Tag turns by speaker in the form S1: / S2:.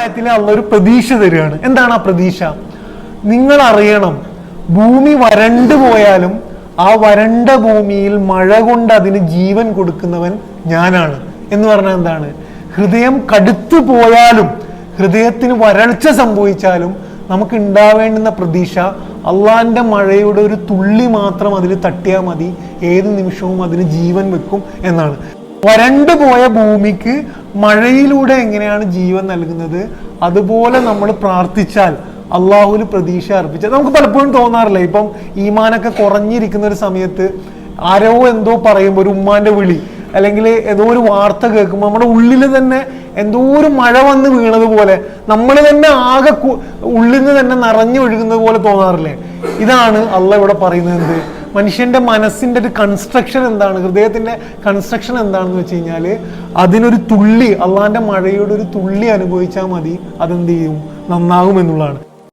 S1: ആയത്തിൽ അള്ളാഹ് ഒരു പ്രതീക്ഷ തരികയാണ്. എന്താണ് ആ പ്രതീക്ഷ? നിങ്ങൾ അറിയണം, ഭൂമി വരണ്ടു പോയാലും ആ വരണ്ട ഭൂമിയിൽ മഴ കൊണ്ട് അതിന് ജീവൻ കൊടുക്കുന്നവൻ ഞാനാണ് എന്ന് പറഞ്ഞാൽ എന്താണ്? ഹൃദയം കടുത്തു പോയാലും ഹൃദയത്തിന് വരൾച്ച സംഭവിച്ചാലും നമുക്ക് ഉണ്ടാവേണ്ടുന്ന പ്രതീക്ഷ അള്ളാന്റെ മഴയുടെ ഒരു തുള്ളി മാത്രം അതിൽ തട്ടിയാൽ മതി, ഏത് നിമിഷവും അതിന് ജീവൻ വെക്കും എന്നാണ്. വരണ്ടു പോയ ഭൂമിക്ക് മഴയിലൂടെ എങ്ങനെയാണ് ജീവൻ നൽകുന്നത്, അതുപോലെ നമ്മൾ പ്രാർത്ഥിച്ചാൽ, അള്ളാഹുവിൽ പ്രതീക്ഷ അർപ്പിച്ചാൽ, നമുക്ക് പലപ്പോഴും തോന്നാറില്ല, ഇപ്പം ഈമാനൊക്കെ കുറഞ്ഞിരിക്കുന്ന ഒരു സമയത്ത് ആരോ എന്തോ പറയുമ്പോൾ, ഒരു ഉമ്മാന്റെ വിളി അല്ലെങ്കിൽ ഏതോ ഒരു വാർത്ത കേൾക്കുമ്പോൾ നമ്മുടെ ഉള്ളിൽ തന്നെ എന്തോ ഒരു മഴ വന്ന് വീണതുപോലെ, നമ്മൾ തന്നെ ആകെ ഉള്ളിൽ നിന്ന് തന്നെ നിറഞ്ഞു ഒഴുകുന്നത് പോലെ തോന്നാറില്ലേ? ഇതാണ് അള്ളാഹ് ഇവിടെ പറയുന്നത്. എന്ത്? മനുഷ്യന്റെ മനസ്സിന്റെ ഒരു കൺസ്ട്രക്ഷൻ എന്താണ്, ഹൃദയത്തിന്റെ കൺസ്ട്രക്ഷൻ എന്താണെന്ന് വെച്ച് കഴിഞ്ഞാൽ അതിനൊരു തുള്ളി, അള്ളാന്റെ മഴയുടെ ഒരു തുള്ളി അനുഭവിച്ചാൽ മതി, അതെന്ത് ചെയ്യും? നന്നാകും എന്നുള്ളതാണ്.